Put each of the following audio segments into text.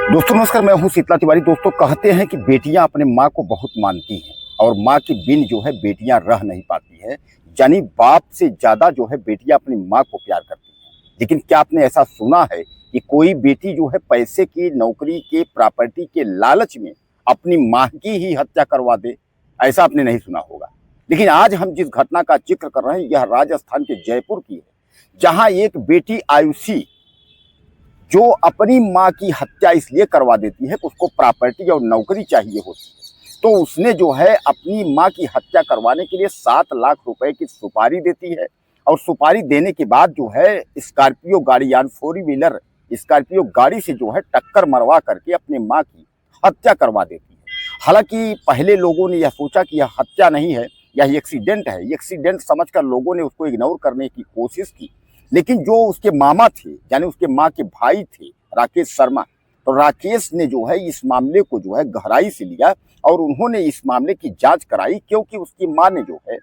दोस्तों नमस्कार, मैं हूं शीतला तिवारी। दोस्तों कहते हैं कि बेटियां अपने माँ को बहुत मानती हैं और माँ के बिन जो है बेटियां रह नहीं पाती हैं। यानी बाप से ज्यादा जो है बेटियां अपनी माँ को प्यार करती हैं। लेकिन क्या आपने ऐसा सुना है कि कोई बेटी जो है पैसे की, नौकरी के, प्रॉपर्टी के लालच में अपनी माँ की ही हत्या करवा दे? ऐसा आपने नहीं सुना होगा। लेकिन आज हम जिस घटना का जिक्र कर रहे हैं यह राजस्थान के जयपुर की है, जहाँ एक बेटी आयुषी जो अपनी माँ की हत्या इसलिए करवा देती है कि उसको प्रॉपर्टी और नौकरी चाहिए होती है, तो उसने जो है अपनी माँ की हत्या करवाने के लिए 7 लाख रुपए की सुपारी देती है। और सुपारी देने के बाद जो है स्कॉर्पियो गाड़ी यानी 4 व्हीलर स्कॉर्पियो गाड़ी से जो है टक्कर मरवा करके अपनी माँ की हत्या करवा देती है। हालांकि पहले लोगों ने यह सोचा कि यह हत्या नहीं है, यह एक्सीडेंट है। एक्सीडेंट समझकर लोगों ने उसको इग्नोर करने की कोशिश की, लेकिन जो उसके मामा थे यानी उसके माँ के भाई थे राकेश शर्मा, तो राकेश ने जो है इस मामले को जो है गहराई से लिया और उन्होंने इस मामले की जांच कराई, क्योंकि उसकी माँ ने जो है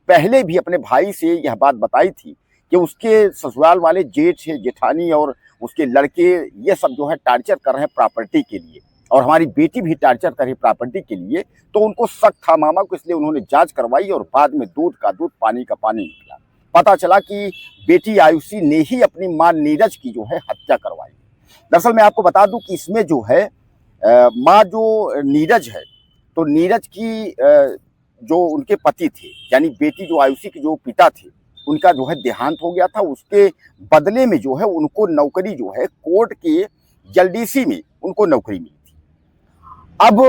पहले भी अपने भाई से यह बात बताई थी कि उसके ससुराल वाले जेठ जेठानी और उसके लड़के ये सब जो है टार्चर कर रहे हैं प्रॉपर्टी के लिए, और हमारी बेटी भी टार्चर कर रही प्रॉपर्टी के लिए। तो उनको शक था मामा को, इसलिए उन्होंने जांच करवाई और बाद में दूध का दूध पानी का पानी निकला। पता चला कि बेटी आयुषी ने ही अपनी मां नीरज की जो है हत्या करवाई। दरअसल मैं आपको बता दूं कि इसमें जो है मां जो नीरज है, तो नीरज की जो उनके पति थे यानी बेटी जो आयुषी के जो पिता थे, उनका जो है देहांत हो गया था। उसके बदले में जो है उनको नौकरी जो है कोर्ट के एलडीसी में उनको नौकरी मिली थी। अब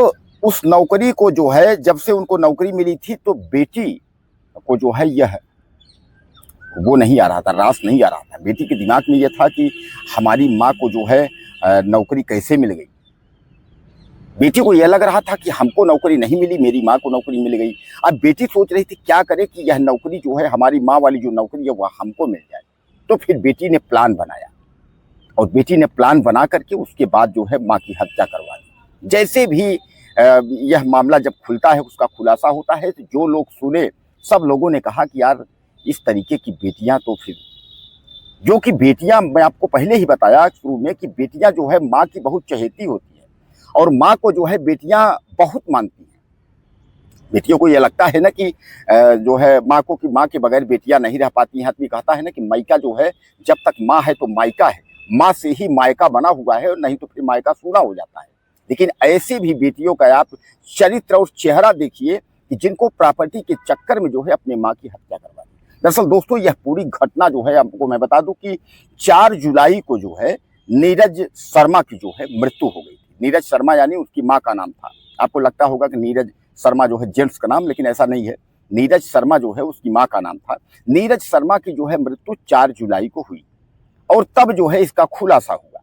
उस नौकरी को जो है जब से उनको नौकरी मिली थी तो बेटी को जो है यह वो नहीं आ रहा था, रास नहीं आ रहा था। बेटी के दिमाग में यह था कि हमारी माँ को जो है नौकरी कैसे मिल गई। बेटी को यह लग रहा था कि हमको नौकरी नहीं मिली, मेरी माँ को नौकरी मिल गई। अब बेटी सोच रही थी क्या करे कि यह नौकरी जो है हमारी माँ वाली जो नौकरी है वह हमको मिल जाए। तो फिर बेटी ने प्लान बनाया और बेटी ने प्लान बना करके उसके बाद जो है माँ की हत्या करवा दी। जैसे भी यह मामला जब खुलता है, उसका खुलासा होता है, तो जो लोग सुने सब लोगों ने कहा कि यार इस तरीके की बेटियां तो फिर, जो कि बेटियां, मैं आपको पहले ही बताया शुरू में कि बेटियां जो है माँ की बहुत चहेती होती है और माँ को जो है बेटियां बहुत मानती हैं। बेटियों को यह लगता है ना कि जो है माँ को, कि माँ के बगैर बेटियां नहीं रह पाती हैं। आदमी कहता है ना कि मायका जो है जब तक माँ है तो मायका है, माँ से ही मायका बना हुआ है, और नहीं तो फिर मायका सूना हो जाता है। लेकिन ऐसे भी बेटियों का आप चरित्र और चेहरा देखिए कि जिनको प्रॉपर्टी के चक्कर में जो है अपनी माँ की हत्या करवा दी। दरअसल दोस्तों यह पूरी घटना जो है आपको मैं बता दूं कि 4 जुलाई को जो है नीरज शर्मा की जो है मृत्यु हो गई थी। नीरज शर्मा यानी उसकी माँ का नाम था। आपको लगता होगा कि नीरज शर्मा जो है जेंट्स का नाम, लेकिन ऐसा नहीं है। नीरज शर्मा जो है उसकी माँ का नाम था। नीरज शर्मा की जो है मृत्यु 4 जुलाई को हुई और तब जो है इसका खुलासा हुआ।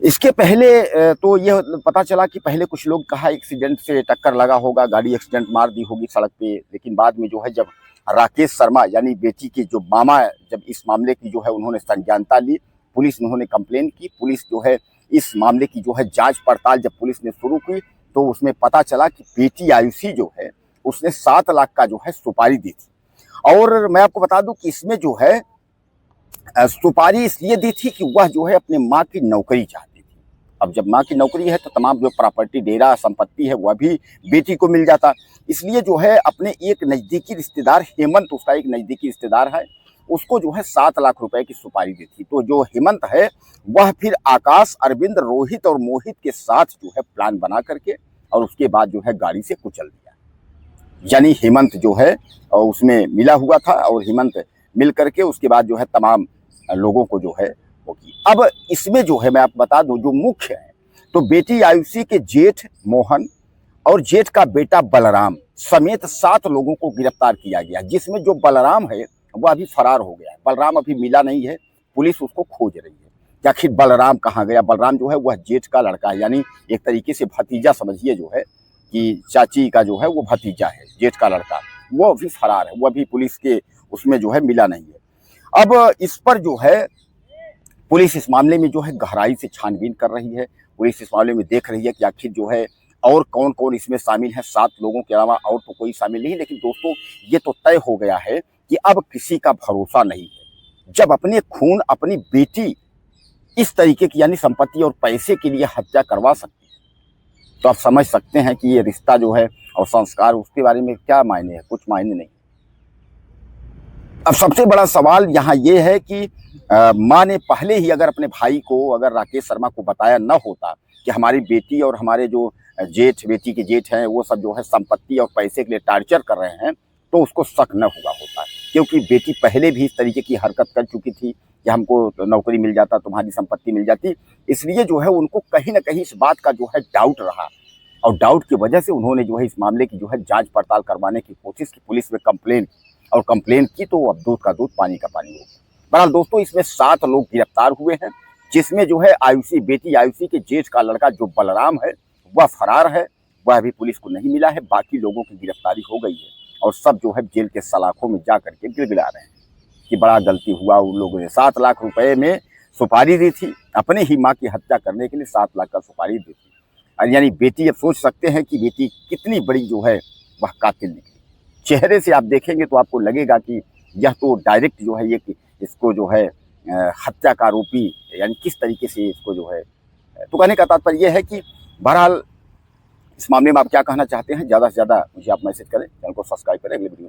इसके पहले तो यह पता चला कि पहले कुछ लोग कहा एक्सीडेंट से टक्कर लगा होगा, गाड़ी एक्सीडेंट मार दी होगी सड़क पे। लेकिन बाद में जो है जब राकेश शर्मा यानी बेटी के जो मामा, जब इस मामले की जो है उन्होंने संज्ञानता ली, पुलिस उन्होंने कंप्लेन की, पुलिस जो है इस मामले की जो है जांच पड़ताल जब पुलिस ने शुरू की तो उसमें पता चला कि बेटी आयुषी जो है उसने 7 लाख का जो है सुपारी दी थी। और मैं आपको बता दूं कि इसमें जो है सुपारी इसलिए दी थी कि वह जो है अपने माँ की नौकरी चाहती थी। अब जब माँ की नौकरी है तो तमाम जो प्रॉपर्टी, डेरा, संपत्ति है वह भी बेटी को मिल जाता। इसलिए जो है अपने एक नज़दीकी रिश्तेदार, हेमंत उसका एक नज़दीकी रिश्तेदार है, उसको जो है 7 लाख रुपए की सुपारी दी थी। तो जो हेमंत है वह फिर आकाश, अरविंद, रोहित और मोहित के साथ जो है प्लान बना करके और उसके बाद जो है गाड़ी से कुचल दिया। यानी हेमंत जो है उसमें मिला हुआ था और हेमंत मिल करके उसके बाद जो है तमाम लोगों को जो है वो की। अब इसमें जो है मैं आपको बता दूं जो मुख्य है, तो बेटी आयुषी के जेठ मोहन और जेठ का बेटा बलराम समेत 7 लोगों को गिरफ्तार किया गया, जिसमें जो बलराम है वह अभी फरार हो गया है। बलराम अभी मिला नहीं है, पुलिस उसको खोज रही है कि आखिर बलराम कहाँ गया। बलराम जो है वह जेठ का लड़का है, यानी एक तरीके से भतीजा समझिए, जो है कि चाची का जो है वो भतीजा है, जेठ का लड़का, वो अभी फरार है, वो अभी पुलिस के उसमें जो है मिला नहीं है। अब इस पर जो है पुलिस इस मामले में जो है गहराई से छानबीन कर रही है। पुलिस इस मामले में देख रही है कि आखिर जो है और कौन कौन इसमें शामिल है। 7 लोगों के अलावा और तो कोई शामिल नहीं। लेकिन दोस्तों ये तो तय हो गया है कि अब किसी का भरोसा नहीं है। जब अपने खून, अपनी बेटी इस तरीके की यानी संपत्ति और पैसे के लिए हत्या करवा सकती है। तो आप समझ सकते हैं कि ये रिश्ता जो है और संस्कार, उसके बारे में क्या मायने है, कुछ मायने नहीं। अब सबसे बड़ा सवाल यहाँ ये है कि माँ ने पहले ही अगर अपने भाई को, अगर राकेश शर्मा को बताया न होता कि हमारी बेटी और हमारे जो जेठ, बेटी के जेठ हैं, वो सब जो है संपत्ति और पैसे के लिए टार्चर कर रहे हैं, तो उसको शक न हुआ होता। क्योंकि बेटी पहले भी इस तरीके की हरकत कर चुकी थी कि हमको नौकरी मिल जाता, तुम्हारी संपत्ति मिल जाती। इसलिए जो है उनको कहीं न कहीं इस बात का जो है डाउट रहा, और डाउट की वजह से उन्होंने जो है इस मामले की जो है जाँच पड़ताल करवाने की कोशिश की, पुलिस में कंप्लेन और कंप्लेन की, तो अब दूध का दूध पानी का पानी हो गया। बहरहाल दोस्तों, इसमें 7 लोग गिरफ्तार हुए हैं, जिसमें जो है आयुषी, बेटी आयुषी के जेठ का लड़का जो बलराम है, वह फरार है, वह अभी पुलिस को नहीं मिला है। बाकी लोगों की गिरफ्तारी हो गई है और सब जो है जेल के सलाखों में जा करके गिड़गिड़ा रहे हैं कि बड़ा गलती हुआ। उन लोगों ने 7 लाख रुपए में सुपारी दी थी, अपने ही माँ की हत्या करने के लिए 7 लाख का सुपारी दी थी। और यानी बेटी, अब सोच सकते हैं कि बेटी कितनी बड़ी जो है वह कातिल निकली। चेहरे से आप देखेंगे तो आपको लगेगा कि यह तो डायरेक्ट जो है ये कि इसको जो है हत्या का आरोपी, यानी किस तरीके से इसको जो है। तो कहने का तात्पर्य यह है कि बहरहाल इस मामले में आप क्या कहना चाहते हैं, ज़्यादा से ज़्यादा मुझे आप मैसेज करें, चैनल को सब्सक्राइब करें, अगले वीडियो